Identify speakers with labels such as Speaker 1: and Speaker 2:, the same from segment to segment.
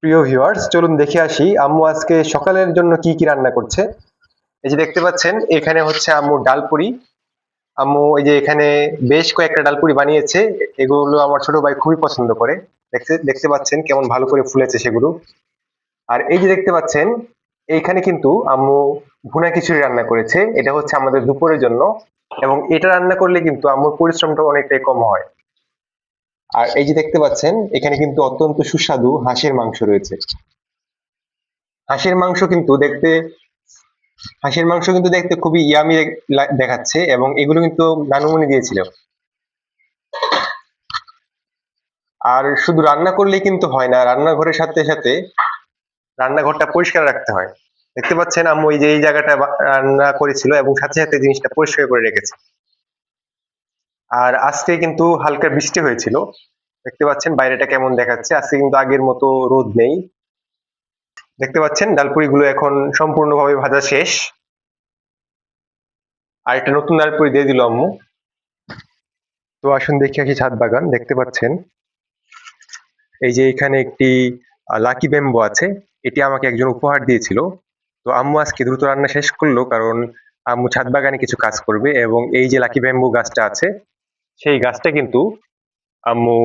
Speaker 1: প্রিয় ভিউয়ার্স, চলুন দেখে আসি আম্মু আজকে সকালের জন্য কি কি রান্না করছে। এই যে দেখতে পাচ্ছেন, এখানে হচ্ছে আম্মু ডালপুরি। আম্মু এই যে এখানে বেশ কয়েকটা ডালপুরি বানিয়েছে। এগুলো আমার ছোট ভাই খুবই পছন্দ করে। দেখতে দেখতে পাচ্ছেন কেমন ভালো করে ফুলেছে সেগুলো। আর এই যে দেখতে পাচ্ছেন, এইখানে কিন্তু আম্মু ভুনা খিচুড়ি রান্না করেছে। এটা হচ্ছে আমাদের দুপুরের জন্য, এবং এটা রান্না করলে কিন্তু আম্মুর পরিশ্রমটা অনেকটাই কম হয়। আর এই যে দেখতে পাচ্ছেন, এখানে কিন্তু অত্যন্ত সুস্বাদু হাঁসের মাংস রয়েছে। হাঁসের মাংস কিন্তু দেখতে হাঁসের মাংস কিন্তু দেখতে খুবই ইয়ামি দেখাচ্ছে, এবং এগুলো কিন্তু নানুমণি দিয়েছিল। আর শুধু রান্না করলেই কিন্তু হয় না, রান্নাঘরের সাথে সাথে রান্নাঘরটা পরিষ্কার রাখতে হয়। দেখতে পাচ্ছেন আম্মু এই যে এই জায়গাটা রান্না করেছিল, এবং সাথে সাথে জিনিসটা পরিষ্কার করে রেখেছে। আর আজকে কিন্তু হালকা বৃষ্টি হয়েছিল। দেখতে পাচ্ছেন বাইরেটা কেমন দেখাচ্ছে। আজকে কিন্তু আগের মতো রোদ নেই। দেখতে পাচ্ছেন ডালপুরি গুলো এখন সম্পূর্ণভাবে ভাজা শেষ। আর একটা নতুন ডালপুরি দিয়ে দিল আম্মু। তো আসুন দেখে আসি ছাদ বাগান। দেখতে পাচ্ছেন এই যে এখানে একটি লাকি ব্যাম্বো আছে। এটি আমাকে একজন উপহার দিয়েছিল। তো আম্মু আজকে দ্রুত রান্না শেষ করলো, কারণ আম্মু ছাদ বাগানে কিছু কাজ করবে, এবং এই যে লাকি ব্যাম্বো গাছটা আছে, সেই গাছটা কিন্তু আম্মু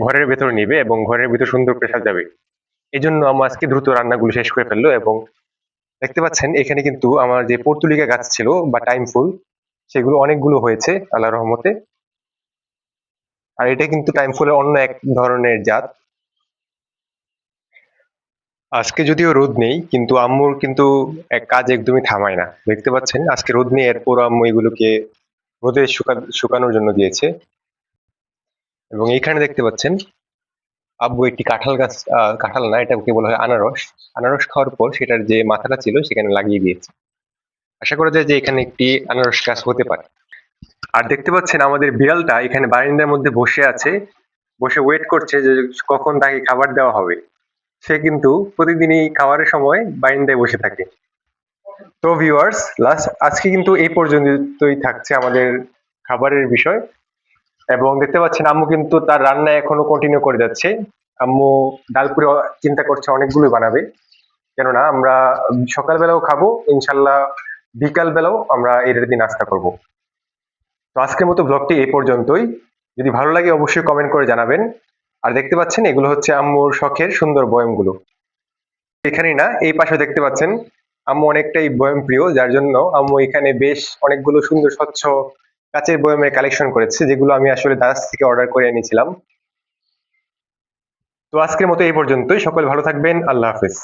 Speaker 1: ঘরের ভেতরে নিবে এবং ঘরের ভিতর সুন্দর করে সাজাবে। এই জন্য আম্মু আজকে দ্রুত রান্নাগুলো শেষ করে ফেললো। এবং দেখতে পাচ্ছেন এখানে কিন্তু আমার যে পর্তুলিকা গাছ ছিল বা টাইম ফুল, সেগুলো অনেকগুলো হয়েছে আল্লাহর রহমতে। আর এটা কিন্তু টাইম ফুলের অন্য এক ধরনের জাত। আজকে যদিও রোদ নেই, কিন্তু আম্মুর কিন্তু এক কাজ একদমই থামায় না। দেখতে পাচ্ছেন আজকে রোদ নেই, এরপর আম্মু এগুলোকে রোদে শুকানোর জন্য দিয়েছে। এবং এইখানে দেখতে পাচ্ছেন আব্বু একটি কাঁঠাল গাছ, কাঁঠাল না, এটাকে বলা হয় আনারস। আনারস খাওয়ার পর সেটার যে মাথাটা ছিল সেখানে লাগিয়ে দিয়েছে। আশা করা যায় যে এখানে একটি আনারস গাছ হতে পারে। আর দেখতে পাচ্ছেন আমাদের বিড়ালটা এখানে বারান্দার মধ্যে বসে আছে, বসে ওয়েট করছে যে কখন তাকে খাবার দেওয়া হবে। সে কিন্তু প্রতিদিনই খাবারের সময় বারান্দায় বসে থাকে। তো ভিউয়ার্স, আজকে কিন্তু এই পর্যন্তই থাকছে আমাদের খাবারের বিষয়। এবং দেখতে পাচ্ছেন আম্মু কিন্তু তার রান্না এখনো কন্টিনিউ করে যাচ্ছে। আম্মু ডালপুরি চিন্তা করছে অনেকগুলো বানাবে, কেননা আমরা সকালবেলাও খাবো ইনশাল্লাহ, বিকাল বেলাও আমরা এর দিন নাস্তা করব। তো আজকের মতো ব্লগটি এই পর্যন্তই। যদি ভালো লাগে অবশ্যই কমেন্ট করে জানাবেন। আর দেখতে পাচ্ছেন এগুলো হচ্ছে আম্মুর শখের সুন্দর বয়মগুলো। এখানেই না, এই পাশে দেখতে পাচ্ছেন আম্মু অনেকটাই বয়ম প্রিয়, যার জন্য আম্মু এখানে বেশ অনেকগুলো সুন্দর স্বচ্ছ কাচের বয়মের কালেকশন করেছে, যেগুলো আমি আসলে দারাজ থেকে অর্ডার করে এনেছিলাম। তো আজকের মতো এই পর্যন্তই। সকলে ভালো থাকবেন। আল্লাহ হাফেজ।